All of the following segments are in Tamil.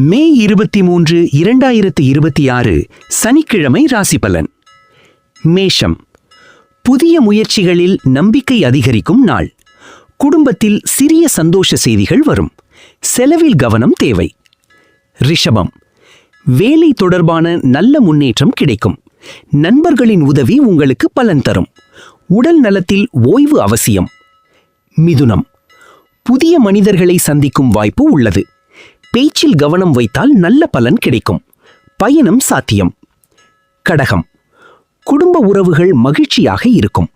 மே 23, 2026 சனிக்கிழமை ராசி பலன். மேஷம். புதிய முயற்சிகளில் நம்பிக்கை அதிகரிக்கும் நாள். குடும்பத்தில் சிறிய சந்தோஷ செய்திகள் வரும். செலவில் கவனம் தேவை. ரிஷபம். வேலை தொடர்பான நல்ல முன்னேற்றம் கிடைக்கும். நண்பர்களின் உதவி உங்களுக்கு பலன் தரும். உடல் நலத்தில் ஓய்வு அவசியம். மிதுனம். புதிய மனிதர்களை சந்திக்கும் வாய்ப்பு உள்ளது. பேச்சில் கவனம் வைத்தால் நல்ல பலன் கிடைக்கும். பயணம் சாத்தியம். கடகம். குடும்ப உறவுகள் மகிழ்ச்சியாக இருக்கும்.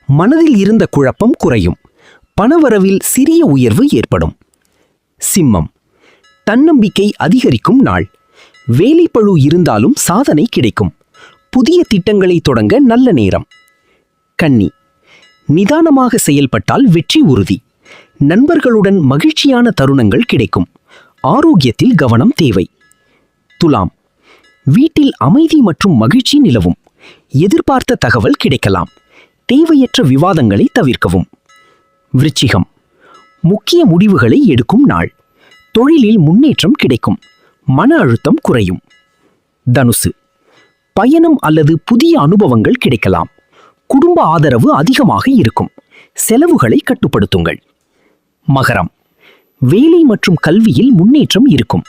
மனதில் இருந்த குழப்பம் குறையும். பணவரவில் சிறிய உயர்வு ஏற்படும். சிம்மம். தன்னம்பிக்கை அதிகரிக்கும் நாள். வேலைப்பளு இருந்தாலும் சாதனை கிடைக்கும். புதிய திட்டங்களை தொடங்க நல்ல நேரம். கன்னி. நிதானமாக செயல்பட்டால் வெற்றி உறுதி. நண்பர்களுடன் மகிழ்ச்சியான தருணங்கள் கிடைக்கும். ஆரோக்கியத்தில் கவனம் தேவை. துலாம். வீட்டில் அமைதி மற்றும் மகிழ்ச்சி நிலவும். எதிர்பார்த்த தகவல் கிடைக்கலாம். தேவையற்ற விவாதங்களை தவிர்க்கவும். விருச்சிகம். முக்கிய முடிவுகளை எடுக்கும் நாள். தொழிலில் முன்னேற்றம் கிடைக்கும். மன அழுத்தம் குறையும். தனுசு. பயணம் அல்லது புதிய அனுபவங்கள் கிடைக்கலாம். குடும்ப ஆதரவு அதிகமாக இருக்கும். செலவுகளை கட்டுப்படுத்துங்கள். மகரம். வேலை மற்றும் கல்வியில் முன்னேற்றம் இருக்கும்.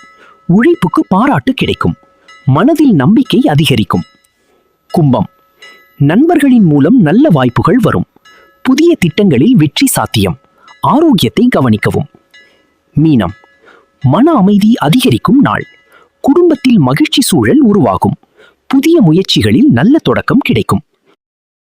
உழைப்புக்கு பாராட்டு கிடைக்கும். மனதில் நம்பிக்கை அதிகரிக்கும். கும்பம். நண்பர்களின் மூலம் நல்ல வாய்ப்புகள் வரும். புதிய திட்டங்களில் வெற்றி சாத்தியம். ஆரோக்கியத்தை கவனிக்கவும். மீனம். மன அமைதி அதிகரிக்கும் நாள். குடும்பத்தில் மகிழ்ச்சி சூழல் உருவாகும். புதிய முயற்சிகளில் நல்ல தொடக்கம் கிடைக்கும்.